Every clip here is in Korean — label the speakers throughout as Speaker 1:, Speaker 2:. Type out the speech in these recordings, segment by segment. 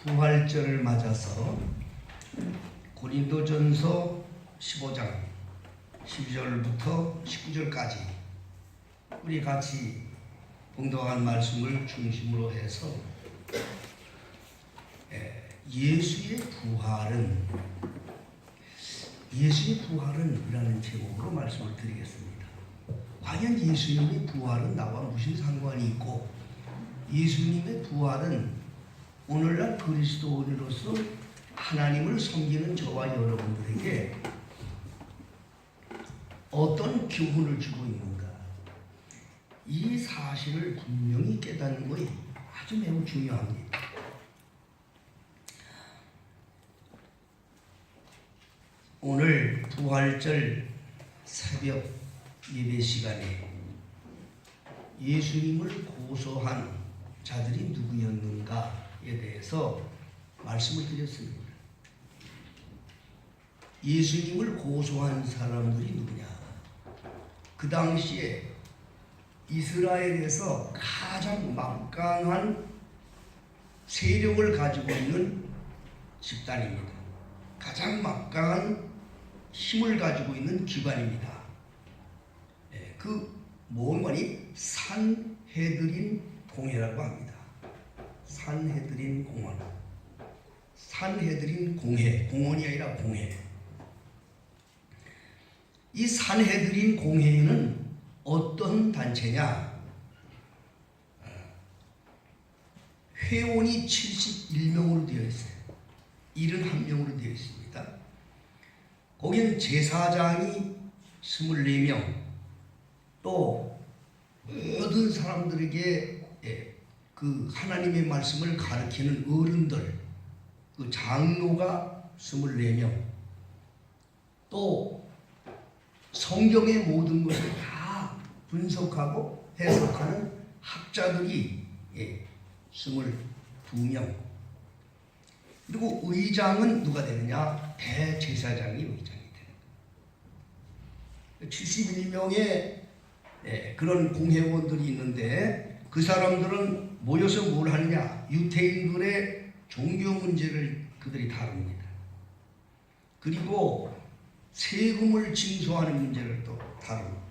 Speaker 1: 부활절을 맞아서 고린도전서 15장 12절부터 19절까지 우리 같이 봉독한 말씀을 중심으로 해서 예수의 부활은 이라는 제목으로 말씀을 드리겠습니다. 과연 예수님의 부활은 나와 무슨 상관이 있고 예수님의 부활은 오늘날 그리스도인으로서 하나님을 섬기는 저와 여러분들에게 어떤 교훈을 주고 있는가, 이 사실을 분명히 깨닫는 것이 아주 매우 중요합니다. 오늘 부활절 새벽 예배 시간에 예수님을 고소한 자들이 누구였는가에 대해서 말씀을 드렸습니다. 예수님을 고소한 사람들이 누구냐? 그 당시에 이스라엘에서 가장 막강한 세력을 가지고 있는 집단입니다. 가장 막강한 힘을 가지고 있는 기관입니다. 뭔가니 산헤드린 공회라고 합니다. 산헤드린 공원, 산헤드린 공회, 공원이 아니라 공회. 이 산헤드린 공회는 어떤 단체냐? 회원이 71명으로 되어 있어요. 71명으로 되어 있습니다. 거기는 제사장이 24명, 또 모든 사람들에게 그 하나님의 말씀을 가르치는 어른들, 그 장로가 24명, 또 성경의 모든 것을 다 분석하고 해석하는 학자들이 22명. 그리고 의장은 누가 되느냐? 대제사장이 의장이 되는 거예요. 71명의 그런 공회원들이 있는데 그 사람들은 모여서 뭘 하느냐? 유대인들의 종교 문제를 그들이 다룹니다. 그리고 세금을 징수하는 문제를 또 다룹니다.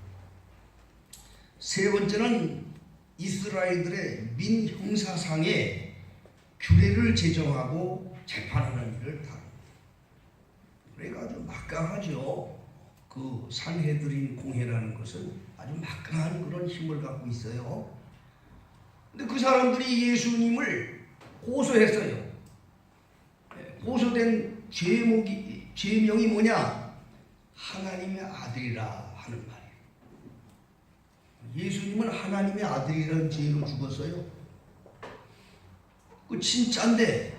Speaker 1: 세 번째는 이스라엘들의 민형사상의 규례를 제정하고 재판하는 일을 다룹니다. 그러니까 아주 막강하죠. 그 산헤드린 공회라는 것은 아주 막강한 그런 힘을 갖고 있어요. 근데 그 사람들이 예수님을 고소했어요. 고소된 죄명이 뭐냐? 하나님의 아들이라 하는 말이에요. 예수님은 하나님의 아들이라는 죄로 죽었어요. 그 진짜인데,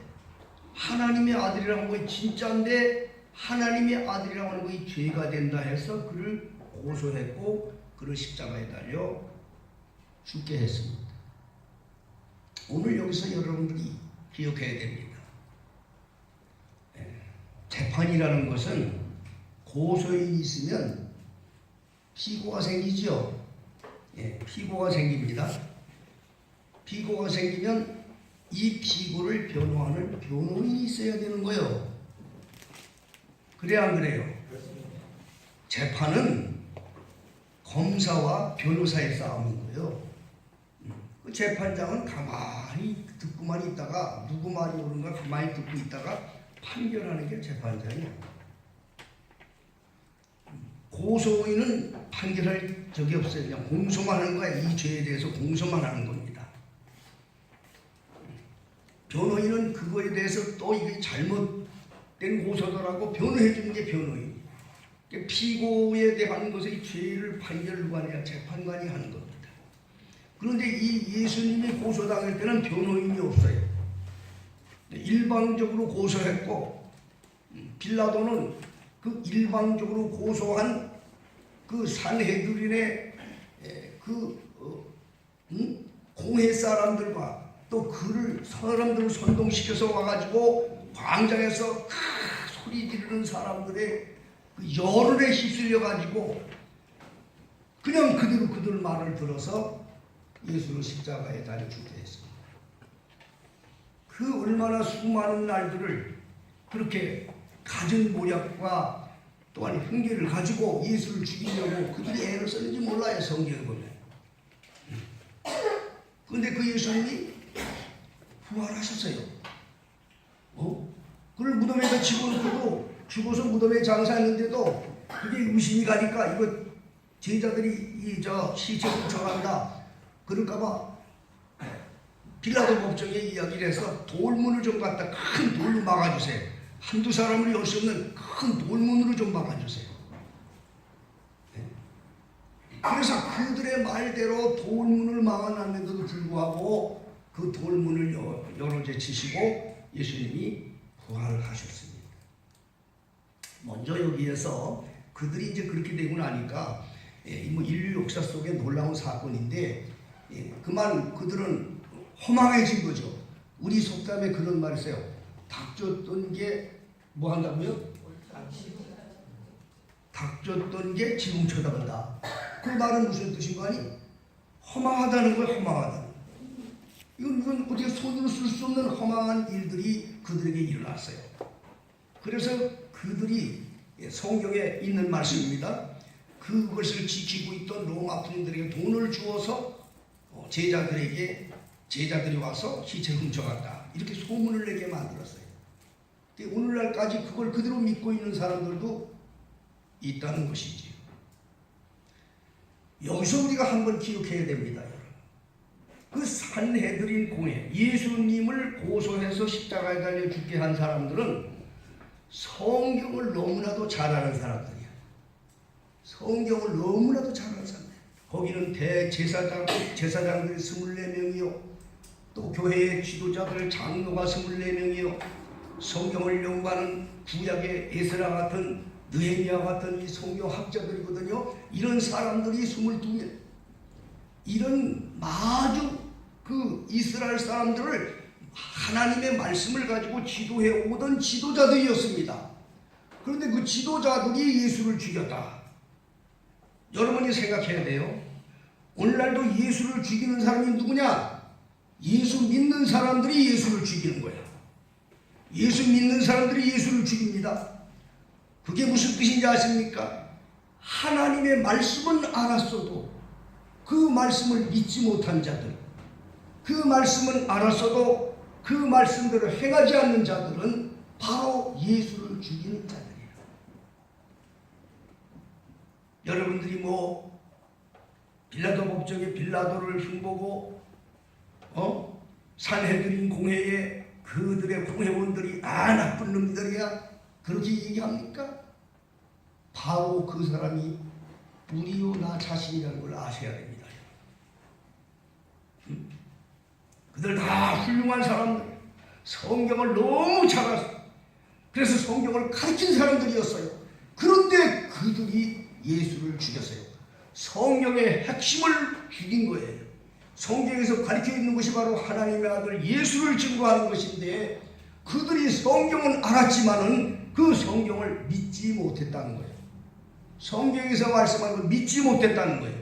Speaker 1: 하나님의 아들이라는 것이 진짜인데 하나님의 아들이라고 하는 것이 죄가 된다 해서 그를 고소했고 그를 십자가에 달려 죽게 했습니다. 오늘 여기서 여러분들이 기억해야 됩니다. 재판이라는 것은 고소인이 있으면 피고가 생기죠. 피고가 생깁니다. 피고가 생기면 이 피고를 변호하는 변호인이 있어야 되는 거예요. 그래야 안 그래요? 재판은 검사와 변호사의 싸움인 거예요. 그 재판장은 가만히 듣고만 있다가 누구 말이 옳은가 가만히 듣고 있다가 판결하는 게 재판장이에요. 고소인은 판결할 적이 없어요. 그냥 공소만 하는 거야. 이 죄에 대해서 공소만 하는 겁니다. 변호인은 그거에 대해서 또 이게 잘못된 고소더라고 변호해 주는 게 변호인. 피고에 대한 것의 죄를 판결을 누가 해야 재판관이 하는 겁니다. 그런데 이 예수님이 고소당할 때는 변호인이 없어요. 일방적으로 고소했고 빌라도는 그 일방적으로 고소한 그 산헤드린의 공회 사람들과 또 그를 사람들을 선동시켜서 와가지고 광장에서 소리 지르는 사람들의 그 여론에 휩쓸려가지고 그냥 그대로 그들 말을 들어서 예수를 십자가에 달려 죽게 했습니다. 그 얼마나 수많은 날들을 그렇게 가진 모략과 또한 흉계를 가지고 예수를 죽이려고 그들이 애를 썼는지 몰라요, 성경에 보면. 그런데 그 예수님이 부활하셨어요. 그걸 무덤에다 집어넣고도 죽어서 무덤에 장사했는데도 그게 의심이 가니까 이거 제자들이 시체 훔쳐간다 그럴까봐 빌라도 법정에 이야기를 해서 돌문을 좀 갖다 큰 돌로 막아주세요. 한두 사람을 열 수 없는 큰 돌문으로 좀 막아주세요. 그래서 그들의 말대로 돌문을 막아놨는데도 불구하고 그 돌문을 여러 제치시고 예수님이 부활하셨습니다. 먼저 여기에서 그들이 이제 그렇게 되고 나니까 뭐 인류 역사 속에 놀라운 사건인데 그만 그들은 허망해진 거죠. 우리 속담에 그런 말이 있어요. 닥쳤던 게 뭐 한다고요? 닥쳤던 게 지붕 쳐다본다. 그 말은 무슨 뜻인 거 아니? 허망하다는 거예요. 허망하다. 이건 어떻게 손으로 쓸 수 없는 허망한 일들이 그들에게 일어났어요. 그래서 그들이 성경에 있는 말씀입니다. 그것을 지키고 있던 로마 군인들에게 돈을 주어서 제자들이 와서 시체 훔쳐갔다. 이렇게 소문을 내게 만들었어요. 오늘날까지 그걸 그대로 믿고 있는 사람들도 있다는 것이지요. 여기서 우리가 한번 기억해야 됩니다. 여러분. 그 산헤드린 공회, 예수님을 고소해서 십자가에 달려 죽게 한 사람들은 성경을 너무나도 잘 아는 사람들이야. 성경을 너무나도 잘 아는 사람들. 거기는 제사장들이 24명이요. 또 교회의 지도자들 장로가 24명이요. 성경을 연구하는 구약의 에스라 같은 느헤미야 같은 이 성경학자들이거든요. 이런 사람들이 22명. 이런 아주 그 이스라엘 사람들을 하나님의 말씀을 가지고 지도해 오던 지도자들이었습니다. 그런데 그 지도자들이 예수를 죽였다. 여러분이 생각해야 돼요. 오늘날도 예수를 죽이는 사람이 누구냐? 예수 믿는 사람들이 예수를 죽이는 거야. 예수 믿는 사람들이 예수를 죽입니다. 그게 무슨 뜻인지 아십니까? 하나님의 말씀은 알았어도 그 말씀을 믿지 못한 자들, 그 말씀은 알았어도 그 말씀대로 행하지 않는 자들은 바로 예수를 죽이는 자들이에요. 여러분들이 뭐 빌라도 법정에 빌라도를 흉보고 산헤드린 공회에 그들의 공회원들이 나쁜 놈들이야 그렇게 얘기합니까? 바로 그 사람이 우리요 나 자신이라는 걸 아셔야 됩니다. 그들 다 훌륭한 사람들, 성경을 너무 잘 알았어요. 그래서 성경을 가르친 사람들이었어요. 그런데 그들이 예수를 죽였어요. 성경의 핵심을 죽인 거예요. 성경에서 가르쳐 있는 것이 바로 하나님의 아들 예수를 증거하는 것인데 그들이 성경은 알았지만은 그 성경을 믿지 못했다는 거예요. 성경에서 말씀하는 걸 믿지 못했다는 거예요.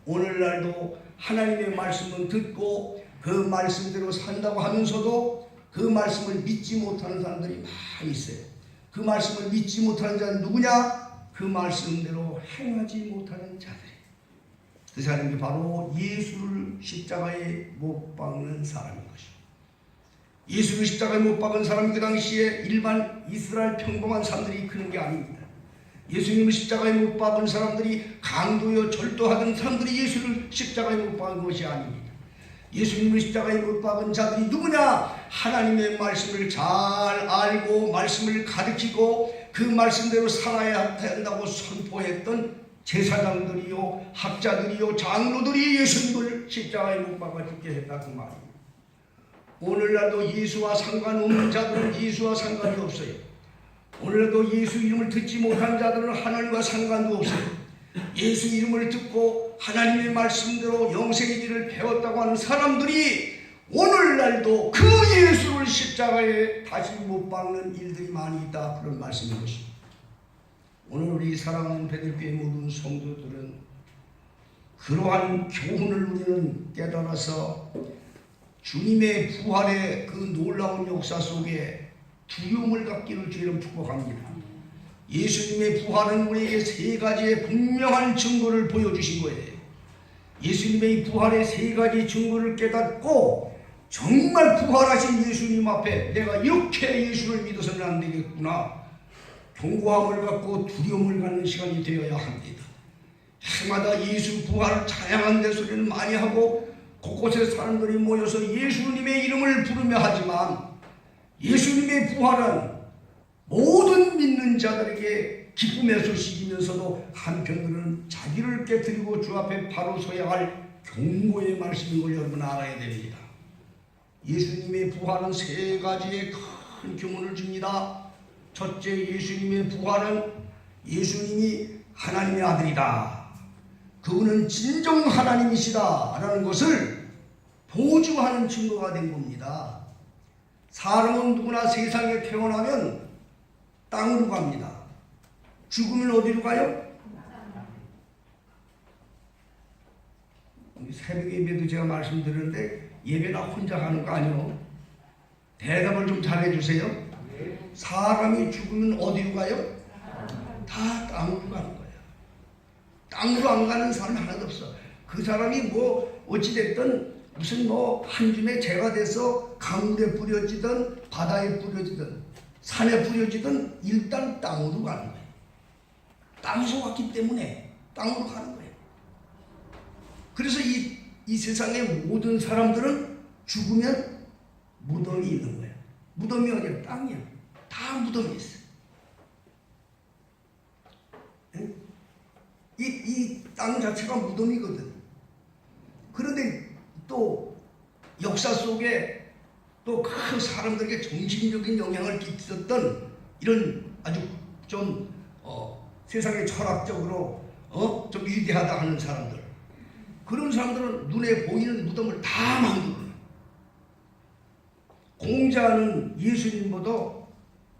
Speaker 1: 오늘날도 하나님의 말씀은 듣고 그 말씀대로 산다고 하면서도 그 말씀을 믿지 못하는 사람들이 많이 있어요. 그 말씀을 믿지 못하는 자는 누구냐? 그 말씀대로 행하지 못하는 자들이에요. 그 사람이 바로 예수를 십자가에 못 박는 사람인 것이죠. 예수를 십자가에 못 박은 사람이 그 당시에 일반 이스라엘 평범한 사람들이 그런 게 아닙니다. 예수님을 십자가에 못 박은 사람들이 강도여 절도하던 사람들이 예수를 십자가에 못 박은 것이 아닙니다. 예수님을 십자가에 못 박은 자들이 누구냐? 하나님의 말씀을 잘 알고 말씀을 가르치고 그 말씀대로 살아야 된다고 선포했던 제사장들이요 학자들이요 장로들이 예수님을 십자가에 못 박아 죽게 했다 그 말입니다. 오늘날도 예수와 상관없는 자들은 예수와 상관이 없어요. 오늘날도 예수 이름을 듣지 못한 자들은 하나님과 상관도 없어요. 예수 이름을 듣고 하나님의 말씀대로 영생의 길을 배웠다고 하는 사람들이 오늘날도 그 예수를 십자가에 다시 못 박는 일들이 많이 있다 그런 말씀인 것입니다. 오늘 우리 사랑하는 베들교회 모든 성도들은 그러한 교훈을 우리는 깨달아서 주님의 부활의 그 놀라운 역사 속에 두려움을 갖기를 주님 축복합니다. 예수님의 부활은 우리에게 세 가지의 분명한 증거를 보여주신 거예요. 예수님의 부활의 세 가지 증거를 깨닫고 정말 부활하신 예수님 앞에 내가 이렇게 예수를 믿어서는 안 되겠구나, 경고함을 갖고 두려움을 갖는 시간이 되어야 합니다. 해마다 예수 부활 찬양한 데 소리는 많이 하고 곳곳에 사람들이 모여서 예수님의 이름을 부르며 하지만 예수님의 부활은 모든 믿는 자들에게 기쁨의 소식이면서도 한편으로는 자기를 깨뜨리고 주 앞에 바로 서야 할 경고의 말씀인 걸 여러분 알아야 됩니다. 예수님의 부활은 세 가지의 큰 교훈을 줍니다. 첫째, 예수님의 부활은 예수님이 하나님의 아들이다, 그분은 진정 하나님이시다 라는 것을 보증하는 증거가 된 겁니다. 사람은 누구나 세상에 태어나면 땅으로 갑니다. 죽으면 어디로 가요? 새벽 예배도 제가 말씀드렸는데 예배 나 혼자 가는 거 아니요? 대답을 좀 잘해주세요. 사람이 죽으면 어디로 가요? 다 땅으로 가는 거예요. 땅으로 안 가는 사람이 하나도 없어. 그 사람이 뭐 어찌됐든 무슨 뭐 한 줌의 재가 돼서 강물에 뿌려지든 바다에 뿌려지든 산에 뿌려지든 일단 땅으로 가는 거예요. 땅에서 왔기 때문에 땅으로 가는 거예요. 그래서 이 세상의 모든 사람들은 죽으면 무덤이 있는 거예요. 무덤이 어디야? 땅이야. 다 무덤이 있어요. 이 땅 자체가 무덤이거든. 그런데 또 역사 속에 또 그 사람들에게 정신적인 영향을 끼쳤던 이런 아주 좀 세상에 철학적으로 좀 위대하다 하는 사람들, 그런 사람들은 눈에 보이는 무덤을 다 만들어요. 공자는 예수님보다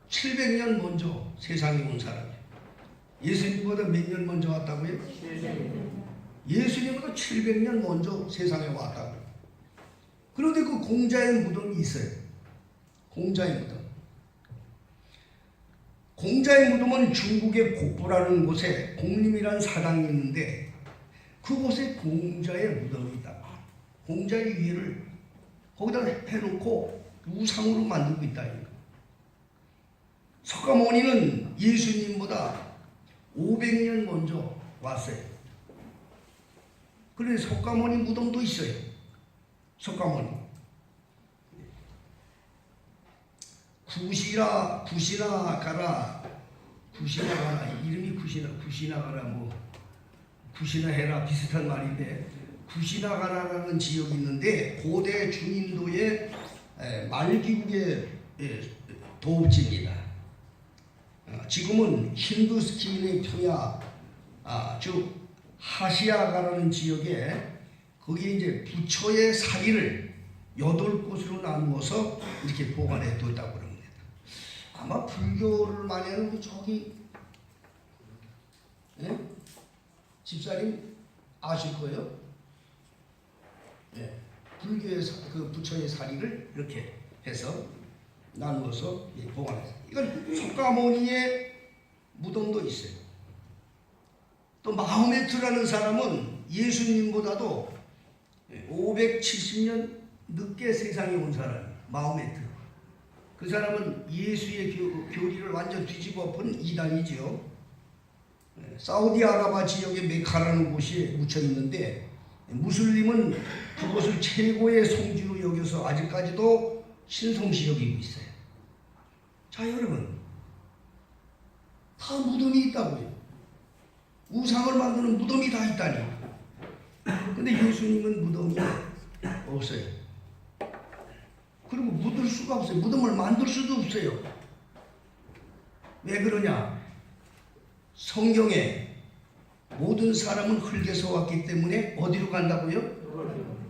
Speaker 1: 700년 먼저 세상에 온 사람이에요. 예수님보다 몇 년 먼저 왔다고요? 예수님보다 700년 먼저 세상에 왔다고요. 그런데 그 공자의 무덤이 있어요. 공자의 무덤. 공자의 무덤은 중국의 곡부라는 곳에 공림이라는 사당이 있는데 그곳에 공자의 무덤이 있다. 공자의 위를 거기다 해놓고 우상으로 만들고 있다. 석가모니는 예수님보다 500년 먼저 왔어요. 그런데 석가모니 무덤도 있어요. 석가모니. 굿이나 가라, 이름이 굿이나 가라, 뭐 굿이나 해라 비슷한 말인데, 굿이나 가라라는 지역이 있는데 고대 중인도의 말기국의 도읍지입니다. 지금은 힌두스키인의 평야, 즉 하시아가라는 지역에 거기에 이제 부처의 사리를 8곳으로 나누어서 이렇게 보관해 뒀다고 그럽니다. 아마 불교를 많이 하는 저기 집사님 아실 거예요. 불교의 그 부처의 사리를 이렇게 해서 나누어서 보관했어요. 이건 석가모니의 무덤도 있어요. 또 마호메트라는 사람은 예수님보다도 570년 늦게 세상에 온 사람이에요. 마호메트. 그 사람은 예수의 교리를 완전 뒤집어 엎은 이단이죠. 사우디아라비아 지역의 메카라는 곳이 묻혀 있는데 무슬림은 그곳을 최고의 성지로 여겨서 아직까지도 신성시 여기고 있어요. 자, 여러분, 다 무덤이 있다고요. 우상을 만드는 무덤이 다 있다니. 근데 예수님은 무덤이 없어요. 그리고 묻을 수가 없어요. 무덤을 만들 수도 없어요. 왜 그러냐? 성경에 모든 사람은 흙에서 왔기 때문에 어디로 간다고요?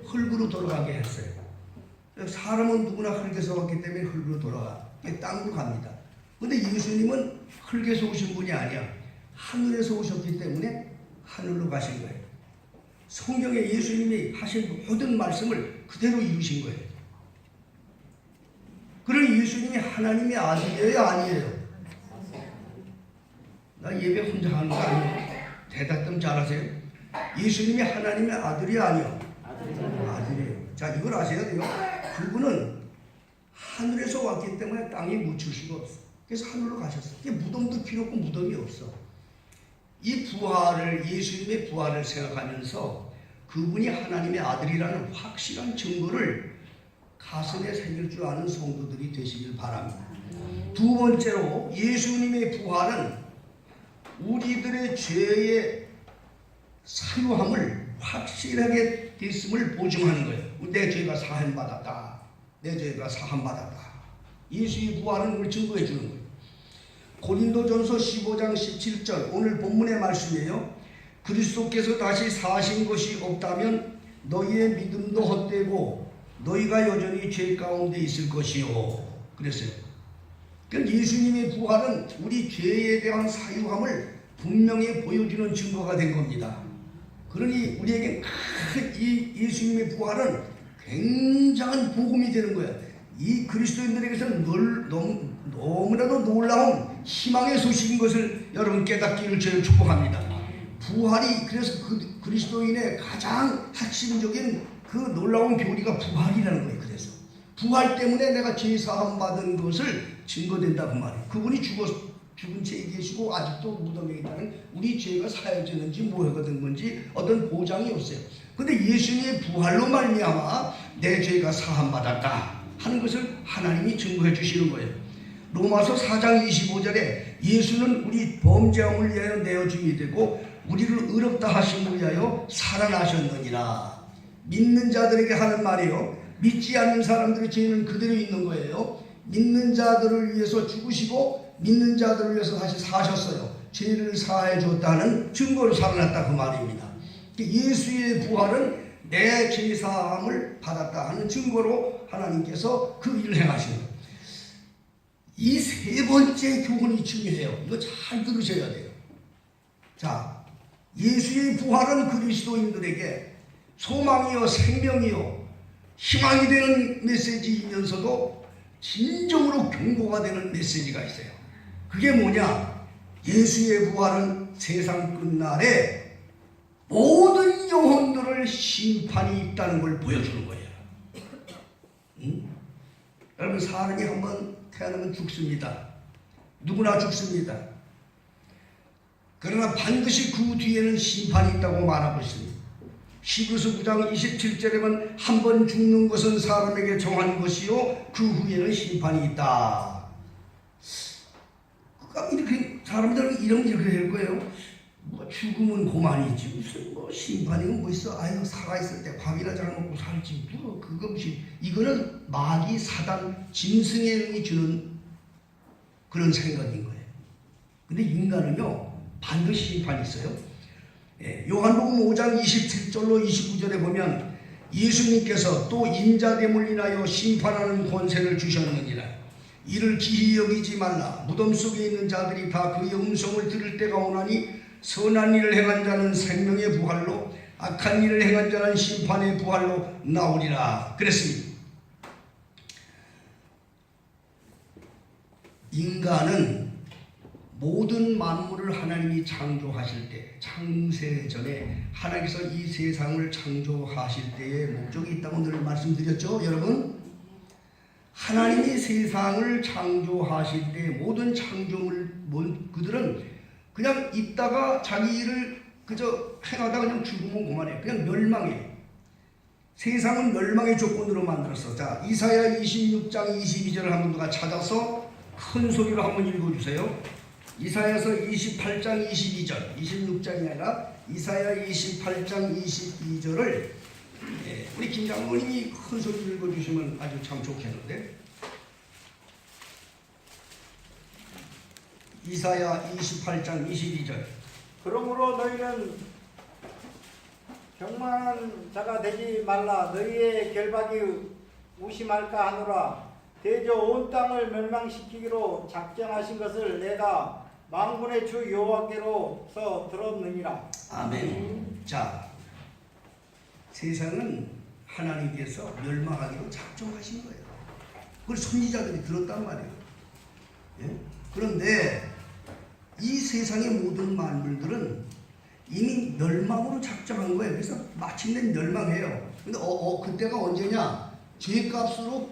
Speaker 1: 흙으로 돌아가게 했어요. 사람은 누구나 흙에서 왔기 때문에 흙으로 돌아가. 땅으로 갑니다. 근데 예수님은 흙에서 오신 분이 아니야. 하늘에서 오셨기 때문에 하늘로 가신 거예요. 성경에 예수님이 하신 모든 말씀을 그대로 이루신 거예요. 그럼 예수님이 하나님의 아들이에요, 아니에요? 나 예배 혼자 하는 거 아니에요? 대답 좀 잘하세요. 예수님이 하나님의 아들이 아니요? 아들이에요. 자, 이걸 아셔야 돼요. 그분은 하늘에서 왔기 때문에 땅에 묻힐 수가 없어. 그래서 하늘로 가셨어. 무덤도 필요 없고 무덤이 없어. 이 부활을, 예수님의 부활을 생각하면서 그분이 하나님의 아들이라는 확실한 증거를 가슴에 새길 줄 아는 성도들이 되시길 바랍니다. 두 번째로 예수님의 부활은 우리들의 죄의 사유함을 확실하게 됐음을 보증하는 거예요. 내 죄가 사함받았다. 내 죄가 사함받았다. 예수의 부활은 그걸 증거해 주는 거예요. 고린도전서 15장 17절 오늘 본문의 말씀이에요. 그리스도께서 다시 사신 것이 없다면 너희의 믿음도 헛되고 너희가 여전히 죄 가운데 있을 것이요. 그랬어요. 그러니까 예수님의 부활은 우리 죄에 대한 사유함을 분명히 보여주는 증거가 된 겁니다. 그러니 우리에게 이 예수님의 부활은 굉장한 복음이 되는 거예요. 이 그리스도인들에게서는 너무나도 놀라운 희망의 소식인 것을 여러분 깨닫기를 저는 축복합니다. 부활이 그래서 그리스도인의 가장 핵심적인 그 놀라운 교리가 부활이라는 거예요. 그래서 부활 때문에 내가 죄 사함 받은 것을 증거된다 그 말이에요. 그분이 죽은 채 계시고 아직도 무덤에 있다는 우리 죄가 사해졌는지 뭐가 된 건지 어떤 보장이 없어요. 근데 예수님의 부활로 말미암아 내 죄가 사함 받았다 하는 것을 하나님이 증거해 주시는 거예요. 로마서 4장 25절에 예수는 우리 범죄함을 위하여 내어 죽이 되고 우리를 의롭다 하심을 위하여 살아나셨느니라. 믿는 자들에게 하는 말이에요. 믿지 않는 사람들의 죄는 그대로 있는 거예요. 믿는 자들을 위해서 죽으시고 믿는 자들을 위해서 다시 사셨어요. 죄를 사해 줬다는 증거로 살아났다 그 말입니다. 예수의 부활은 내 죄 사함을 받았다 하는 증거로 하나님께서 그 일을 행하시는 거예요. 이 세 번째 교훈이 중요해요. 이거 잘 들으셔야 돼요. 자, 예수의 부활은 그리스도인들에게 소망이요 생명이요 희망이 되는 메시지이면서도 진정으로 경고가 되는 메시지가 있어요. 그게 뭐냐? 예수의 부활은 세상 끝날에 모든 영혼들을 심판이 있다는 걸 보여주는 거예요. 여러분, 사람이 한번 태어나면 죽습니다. 누구나 죽습니다. 그러나 반드시 그 뒤에는 심판이 있다고 말하고 있습니다. 히브리서 9장 27절에는 한 번 죽는 것은 사람에게 정한 것이요 그 후에는 심판이 있다. 이렇게 사람들은 이렇게 할 거예요. 뭐 죽으면 고만이지 무슨 뭐 심판이고 뭐 있어. 아유 살아있을 때 밥이나 잘 먹고 살지 뭐 그거 무슨. 이거는 마귀 사단 짐승의 영이 주는 그런 생각인 거예요. 근데 인간은요 반드시 심판이 있어요. 요한복음 5장 27절로 29절에 보면 예수님께서 또 인자됨을 인하여 심판하는 권세를 주셨느니라. 이를 기히 여기지 말라. 무덤 속에 있는 자들이 다 그의 음성을 들을 때가 오나니 선한 일을 행한 자는 생명의 부활로 악한 일을 행한 자는 심판의 부활로 나오리라 그랬습니다. 인간은 모든 만물을 하나님이 창조하실 때, 창세 전에 하나님께서 이 세상을 창조하실 때의 목적이 있다고 늘 말씀드렸죠, 여러분? 하나님이 세상을 창조하실 때 모든 창조물 그들은 그냥 있다가 자기 일을 그저 행하다가 그냥 죽으면 그만해. 그냥 멸망해. 세상은 멸망의 조건으로 만들었어. 자, 이사야 26장 22절을 한번 누가 찾아서 큰 소리로 한번 읽어주세요. 이사야서 28장 22절, 26장이 아니라 이사야 28장 22절을 우리 김 장로님이 큰 소리로 읽어주시면 아주 참 좋겠는데. 이사야 28장 22절.
Speaker 2: 그러므로 너희는 경만한 자가 되지 말라. 너희의 결박이 무심할까 하노라. 대저 온 땅을 멸망시키기로 작정하신 것을 내가 만군의 주 여호와께로서 들었느니라.
Speaker 1: 아멘. 자, 세상은 하나님께서 멸망하기로 작정하신 거예요. 그걸 선지자들이 들었단 말이에요. 예? 그런데 이 세상의 모든 만물들은 이미 멸망으로 작정한 거예요. 그래서 마침내 멸망해요. 근데 그때가 언제냐? 죄값으로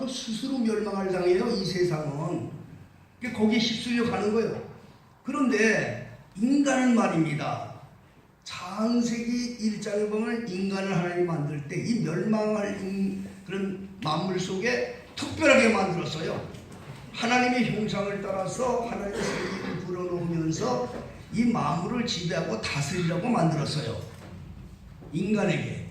Speaker 1: 스스로 멸망을 당해요. 이 세상은. 거기에 휩쓸려 가는 거예요. 그런데 인간은 말입니다. 창세기 1장에 보면 인간을 하나님이 만들 때 이 멸망할 그런 만물 속에 특별하게 만들었어요. 하나님의 형상을 따라서 하나님의 세계를 불어넣으면서 이 만물을 지배하고 다스리려고 만들었어요. 인간에게.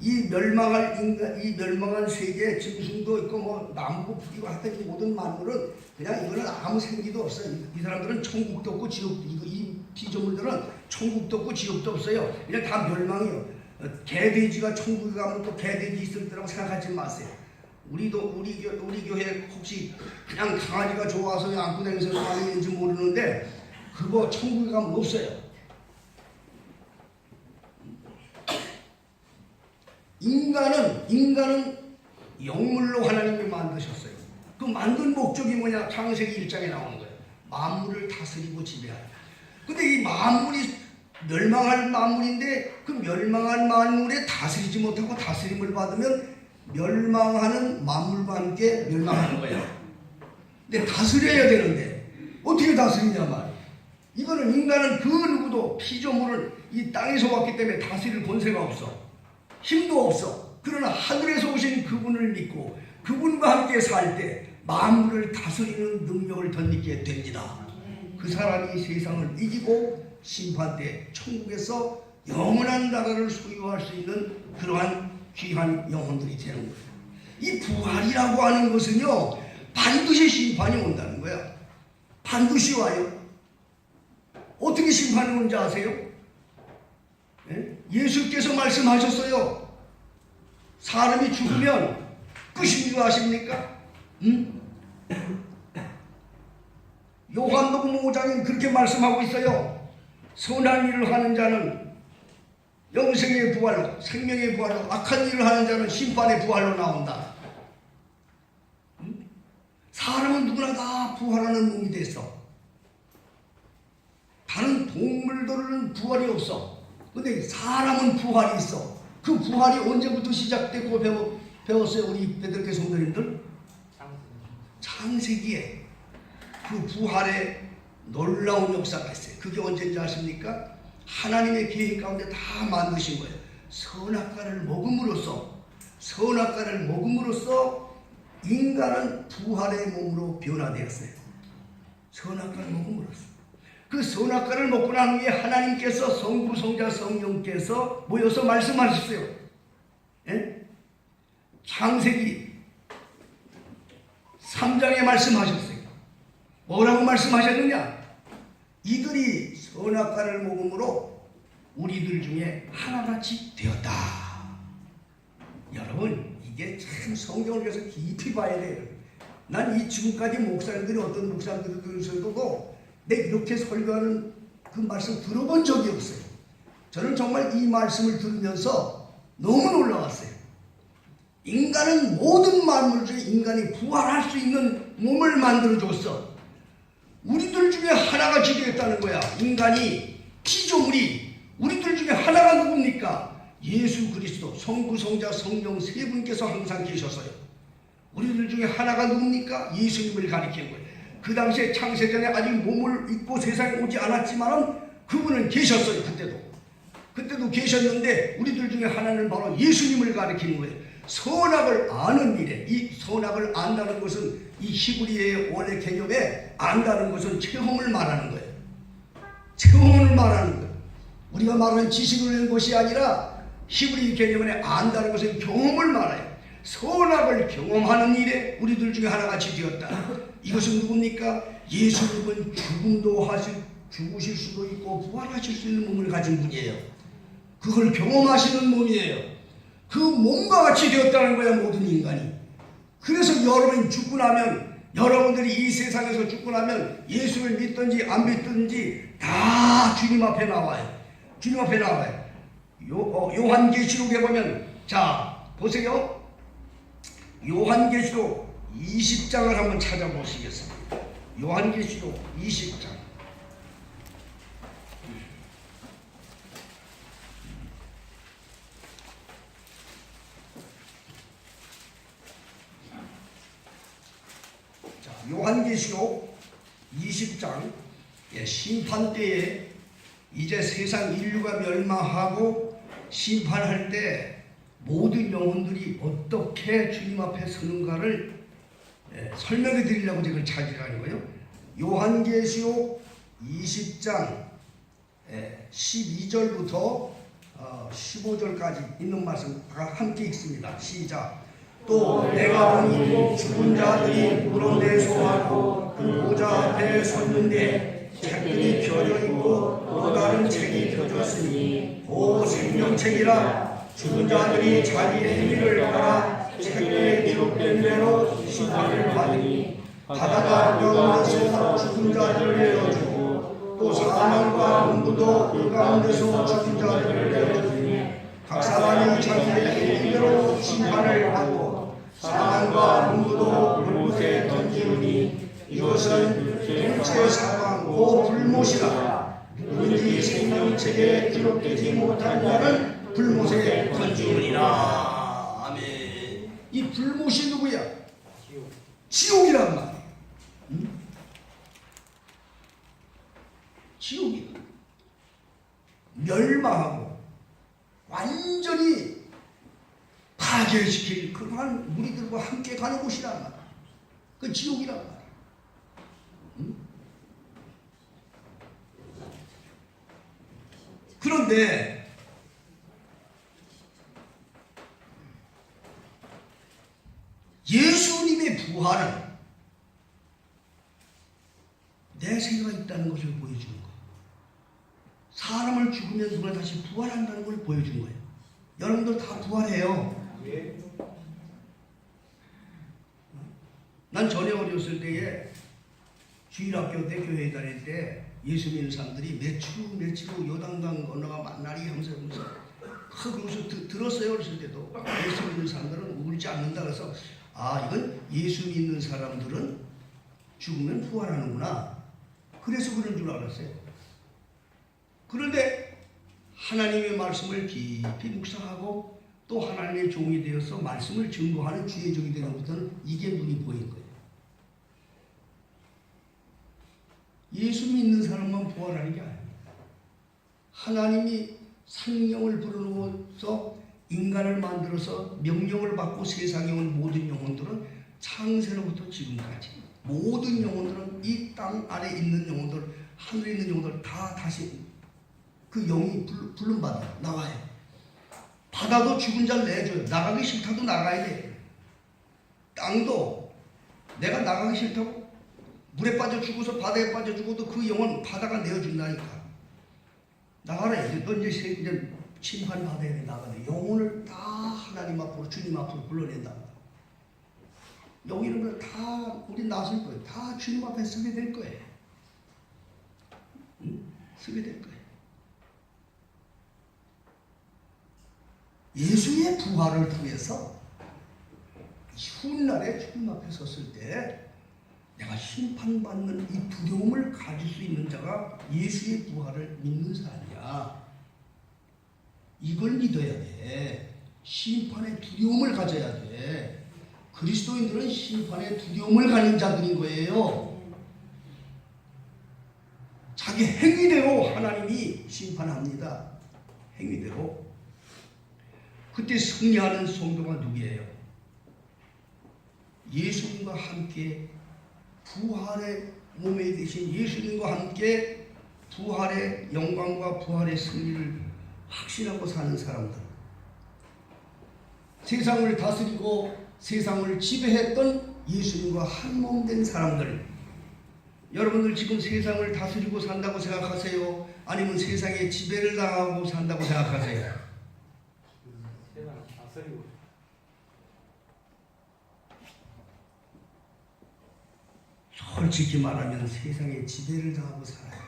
Speaker 1: 이 멸망한 세계에 짐승도 있고 뭐 나무고 풀이고 하여튼 이 모든 만물은 그냥 이거는 아무 생기도 없어요. 이 사람들은 천국도 없고 지옥도, 이 피조물들은 천국도 없고 지옥도 없어요. 그냥 다 멸망이에요. 개돼지가 천국에 가면 또 개돼지 있을 거라고 생각하지 마세요. 우리 교회 혹시 그냥 강아지가 좋아서 안고 다니면서 많이 있는지 모르는데 그거 천국에 가면 없어요. 인간은 영물로 하나님이 만드셨어요. 그 만든 목적이 뭐냐? 창세기 1장에 나오는 거예요. 만물을 다스리고 지배하라. 근데 이 만물이 멸망할 만물인데 그 멸망한 만물에 다스리지 못하고 다스림을 받으면 멸망하는 만물과 함께 멸망하는 거예요. 근데 다스려야 되는데 어떻게 다스리냐 말이에요. 이거는 인간은 그 누구도 피조물을 이 땅에서 왔기 때문에 다스릴 권세가 없어. 힘도 없어. 그러나 하늘에서 오신 그분을 믿고 그분과 함께 살 때 만물을 다스리는 능력을 덧입게 됩니다. 그 사람이 세상을 이기고 심판 때 천국에서 영원한 나라를 소유할 수 있는 그러한 귀한 영혼들이 되는 거예요. 이 부활이라고 하는 것은요, 반드시 심판이 온다는 거야. 반드시 와요. 어떻게 심판이 오는지 아세요? 예수께서 말씀하셨어요. 사람이 죽으면 끝인 줄 아십니까? 요한복음 5장에 그렇게 말씀하고 있어요. 선한 일을 하는 자는 영생의 부활로, 생명의 부활로, 악한 일을 하는 자는 심판의 부활로 나온다. 사람은 누구나 다 부활하는 몸이 됐어. 다른 동물들은 부활이 없어. 근데 사람은 부활이 있어. 그 부활이 언제부터 시작됐고 배웠어요? 우리 베들레 성도님들? 창세기에 그 부활의 놀라운 역사가 있어요. 그게 언제인지 아십니까? 하나님의 계획 가운데 다 만드신 거예요. 선악과를 먹음으로써 인간은 부활의 몸으로 변화되었어요. 선악과를 먹음으로써. 그 선악과를 먹고 난 후에 하나님께서 성부, 성자, 성령께서 모여서 말씀하셨어요. 예? 창세기 3장에 말씀하셨어요. 뭐라고 말씀하셨느냐? 이들이 선악과를 먹음으로 우리들 중에 하나같이 되었다. 여러분, 이게 참 성경을 그래서 깊이 봐야 돼요. 난 이 지금까지 목사님들이 어떤 목사님들도 내 이렇게 설교하는 그 말씀 들어본 적이 없어요. 저는 정말 이 말씀을 들으면서 너무 놀라웠어요. 인간은 모든 만물 중에 인간이 부활할 수 있는 몸을 만들어줬어. 우리들 중에 하나가 되겠다는 거야. 인간이, 피조물이 우리들 중에 하나가 누굽니까? 예수 그리스도, 성부, 성자, 성령 세 분께서 항상 계셨어요. 우리들 중에 하나가 누굽니까? 예수님을 가리키는 거예요. 그 당시에 창세전에 아직 몸을 입고 세상에 오지 않았지만 그분은 계셨어요. 그때도 계셨는데 우리들 중에 하나는 바로 예수님을 가리키는 거예요. 선악을 아는 일에, 이 선악을 안다는 것은 이 히브리의 원래 개념에 안다는 것은 체험을 말하는 거예요. 체험을 말하는 거예요. 우리가 말하는 지식을 낸 것이 아니라 히브리 개념에 안다는 것은 경험을 말해요. 선악을 경험하는 일에 우리들 중에 하나같이 되었다. 이것은 누굽니까? 예수님은 죽으실 수도 있고 부활하실 수 있는 몸을 가진 분이에요. 그걸 경험하시는 몸이에요. 그 몸과 같이 되었다는 거야, 모든 인간이. 그래서 여러분이 죽고 나면, 여러분들이 이 세상에서 죽고 나면 예수를 믿든지 안 믿든지 다 주님 앞에 나와요. 주님 앞에 나와요. 요한계시록에 보면, 자 보세요. 요한계시록 20장을 한번 찾아보시겠습니다. 요한계시록 20장. 자, 요한계시록 20장. 심판 때에 이제 세상 인류가 멸망하고 심판할 때 모든 영혼들이 어떻게 주님 앞에 서는가를 설명해 드리려고 제가 찾으라는 거예요. 요한계시록 20장 12절부터 15절까지 있는 말씀 함께 읽습니다. 시작. 또 내가 보니 죽은 자들이 물어내 소하고 그 보좌 앞에 섰는데 책들이 펴져 있고 또 다른 책이 펴졌으니 그 생명책이라 죽은 자들이 자기 행위를 따라 책에 기록된 대로 심판을 받으니 바다가 그 가운데서 죽은 자들을 내어주고 또 사망과 문무도 그 가운데서 죽은 자들을 내어주니 각 사람이 자기의 행위대로 심판을 받고 사망과 문무도 불못에 던지우니 이것은 둘째 사망 고 불못이라. 누구든지 생명책에 기록되지 못한 자는 불못에 던지우니라. 아멘. 이 불못이 누구야? 지옥이란 말이야. 응? 지옥이야. 멸망하고 완전히 파괴시킬 그러한 무리들과 함께 가는 곳이란 말이야. 그 지옥이란 말이야. 응? 그런데 예수님의 부활은 내세가 있다는 것을 보여주는 거예요. 사람을 죽으면 누가 다시 부활한다는 걸 보여준 거예요. 여러분들 다 부활해요. 난 전에 어렸을 때에 주일학교 때 교회에 다닐 때 예수 믿는 사람들이 며칠 후 요단강 건너가 만나리 하면서 그러면서 들었어요. 어렸을 때도 예수 믿는 사람들은 울지 않는다. 그래서 이건 예수 믿는 사람들은 죽으면 부활하는구나. 그래서 그런 줄 알았어요. 그런데 하나님의 말씀을 깊이 묵상하고 또 하나님의 종이 되어서 말씀을 증거하는 주의 종이 되는 것부터는 이게 눈이 보인 거예요. 예수 믿는 사람만 부활하는 게 아닙니다. 하나님이 성령을 불어넣어서 인간을 만들어서 명령을 받고 세상에 온 모든 영혼들은 창세로부터 지금까지 모든 영혼들은 이 땅 아래 있는 영혼들, 하늘에 있는 영혼들 다 다시 그 영이 불름받아 나와요. 바다도 죽은 자를 내줘요. 나가기 싫다도 나가야 돼. 땅도 내가 나가기 싫다고 물에 빠져 죽어서 바다에 빠져 죽어도 그 영혼 바다가 내어준다니까. 나가라. 너 이제 심판 받아야 돼. 나가라. 영혼을 다 하나님 앞으로 주님 앞으로 불러낸다. 여기 있는 걸 다 우리 나설 거예요. 다 주님 앞에 서게 될 거예요. 응? 서게 될 거예요. 예수의 부활을 통해서 훗날에 주님 앞에 섰을 때 내가 심판받는 이 두려움을 가질 수 있는 자가 예수의 부활을 믿는 사람이야. 이걸 믿어야 돼. 심판의 두려움을 가져야 돼. 그리스도인들은 심판의 두려움을 가진 자들인 거예요. 자기 행위대로 하나님이 심판합니다. 행위대로. 그때 승리하는 성도가 누구예요? 예수님과 함께 부활의 몸에 되신 예수님과 함께 부활의 영광과 부활의 승리를 확신하고 사는 사람들. 세상을 다스리고 세상을 지배했던 예수님과 한 몸 된 사람들. 여러분들 지금 세상을 다스리고 산다고 생각하세요? 아니면 세상에 지배를 당하고 산다고 생각하세요?
Speaker 2: 세상을 다스리고.
Speaker 1: 솔직히 말하면 세상에 지배를 당하고 살아요.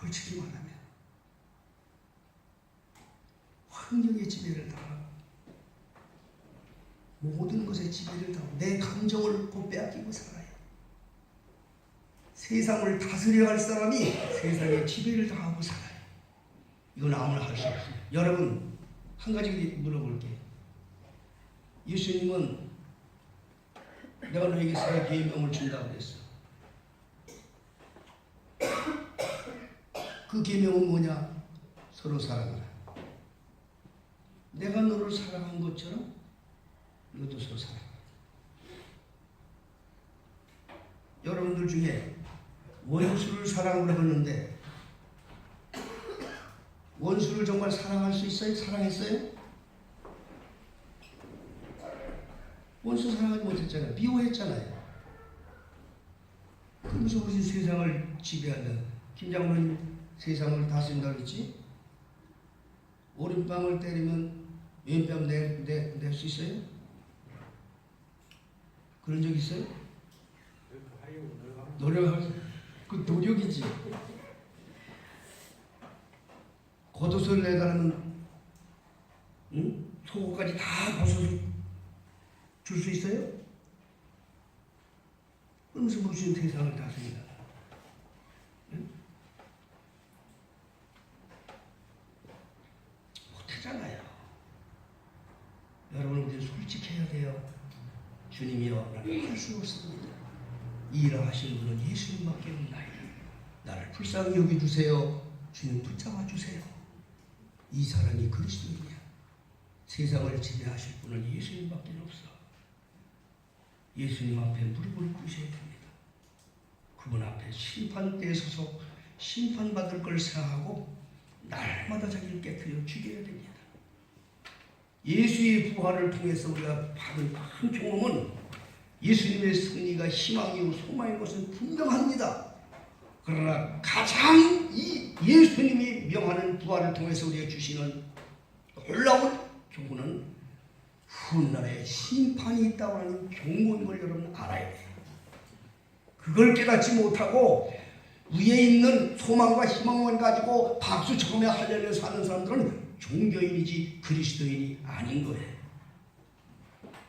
Speaker 1: 솔직히 말하면 환경의 지배를 당하고 모든 것에 지배를 당하고 내 감정을 곧 빼앗기고 살아요. 세상을 다스려야 할 사람이 세상에 지배를 당하고 살아요. 이건 아무나 할 수 없어요. 여러분, 한 가지 물어볼게요. 예수님은 내가 너에게 새 계명을 준다고 그랬어. 그 계명은 뭐냐? 서로 사랑하라. 내가 너를 사랑한 것처럼 너도 서로 사랑하라. 여러분들 중에 원수를 사랑하려고 했는데 원수를 정말 사랑할 수 있어요? 사랑했어요? 원수 사랑하지 못했잖아요. 미워했잖아요. 그러면서 우리 세상을 지배한다. 김장로님 세상을 다스린다 그랬지? 오른뺨을 때리면 왼뺨 낼 수 있어요? 그런 적 있어요? 노력하면서 그 노력이지. 겉옷을 내다는 속옷까지 다 벗어서 줄 수 있어요? 그러면서 무슨 세상을 다스린다. 못하잖아요. 여러분, 우리 솔직해야 돼요. 주님이여, 나는 할 수 없습니다. 이 일을 하시는 분은 예수님밖에 없나이다. 나를 불쌍히 여겨주세요. 주님 붙잡아 주세요. 이 사람이 그리스도이냐? 세상을 지배하실 분은 예수님밖에 없어. 예수님 앞에 무릎을 꿇으셔야 됩니다. 그분 앞에 심판대에 서서 심판받을 걸 생각하고 날마다 자기를 깨뜨려 죽여야 됩니다. 예수의 부활을 통해서 우리가 받은 큰 경험은 예수님의 승리가 희망이고 소망인 것은 분명합니다. 그러나 가장 이 예수님이 명하는 부활을 통해서 우리에게 주시는 놀라운 교훈은 훗날에 심판이 있다고 하는 경고인 걸 여러분 알아야 돼요. 그걸 깨닫지 못하고 위에 있는 소망과 희망만 가지고 박수 쳐가며 할렐루야 사는 사람들은 종교인이지 그리스도인이 아닌 거예요.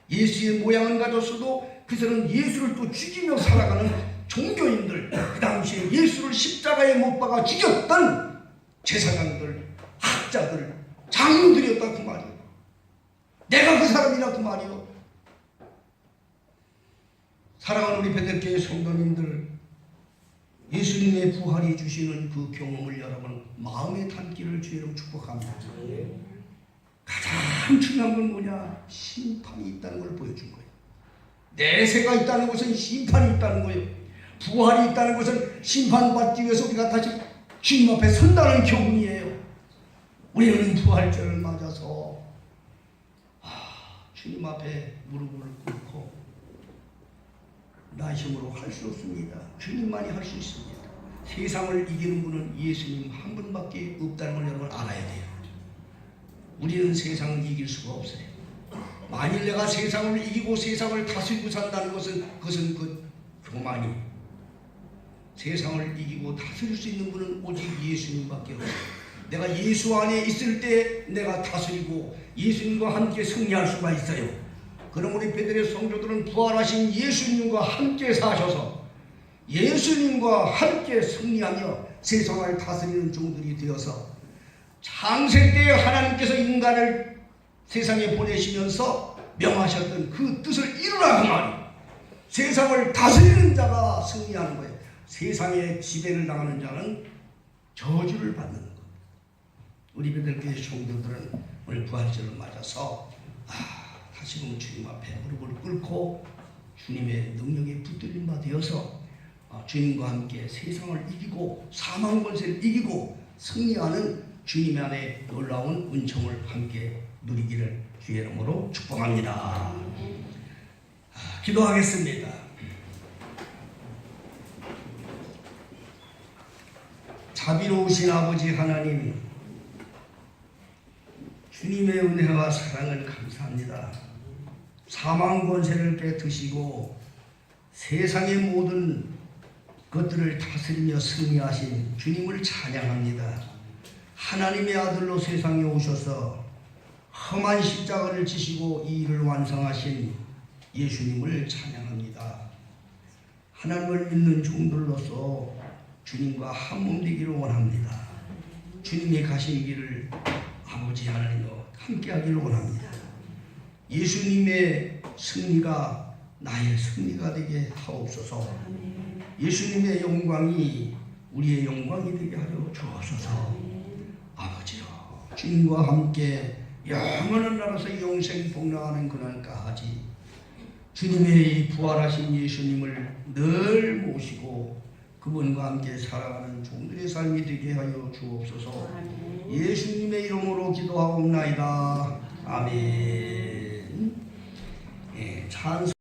Speaker 1: 예수의 모양은 가졌어도 그들은 예수를 또 죽이며 살아가는 종교인들, 그 당시에 예수를 십자가에 못 박아 죽였던 제사장들, 학자들, 장로들이었다 그 말이에요. 내가 그 사람이라 그 말이에요. 사랑하는 우리 베들교회 성도님들, 예수님의 부활이 주시는 그 경험을 여러분 마음에 담기를 주의로 축복합니다. 가장 중요한 건 뭐냐? 심판이 있다는 걸 보여준 거예요. 내세가 있다는 것은 심판이 있다는 거예요. 부활이 있다는 것은 심판받기 위해서 우리가 다시 주님 앞에 선다는 교훈이에요. 우리는 부활절을 맞아서 주님 앞에 무릎을 꿇고 나 힘으로 할 수 없습니다. 주님만이 할 수 있습니다. 세상을 이기는 분은 예수님 한 분밖에 없다는 걸 여러분 알아야 돼요. 우리는 세상을 이길 수가 없어요. 만일 내가 세상을 이기고 세상을 다스리고 산다는 것은 그것은 그 교만이. 세상을 이기고 다스릴 수 있는 분은 오직 예수님밖에 없어요. 내가 예수 안에 있을 때 내가 다스리고 예수님과 함께 승리할 수가 있어요. 그럼 우리 베들의 성도들은 부활하신 예수님과 함께 사셔서 예수님과 함께 승리하며 세상을 다스리는 종들이 되어서 창세 때 하나님께서 인간을 세상에 보내시면서 명하셨던 그 뜻을 이루라 그 말이에요. 세상을 다스리는 자가 승리하는 거예요. 세상에 지배를 당하는 자는 저주를 받는 거예요. 우리 베들교회 성도들은 오늘 부활절을 맞아서 다시금 주님 앞에 무릎을 꿇고 주님의 능력에 붙들림 바 되어서 주님과 함께 세상을 이기고 사망 권세를 이기고 승리하는 주님 안에 놀라운 은총을 함께 누리기를 주의 이름으로 축복합니다. 기도하겠습니다. 자비로우신 아버지 하나님, 주님의 은혜와 사랑을 감사합니다. 사망 권세를 깨뜨시고 세상의 모든 것들을 다스리며 승리하신 주님을 찬양합니다. 하나님의 아들로 세상에 오셔서 험한 십자가를 지시고 이 일을 완성하신 예수님을 찬양합니다. 하나님을 믿는 종들로서 주님과 한 몸 되기를 원합니다. 주님의 가신 길을 아버지 하나님과 함께 하기를 원합니다. 예수님의 승리가 나의 승리가 되게 하옵소서. 예수님의 영광이 우리의 영광이 되게 하여 주옵소서. 아버지여, 주님과 함께 영원한 나라에서 영생 복락하는 그날까지 주님의 부활하신 예수님을 늘 모시고 그분과 함께 살아가는 종들의 삶이 되게 하여 주옵소서. 예수님의 이름으로 기도하옵나이다. 아멘. 찬송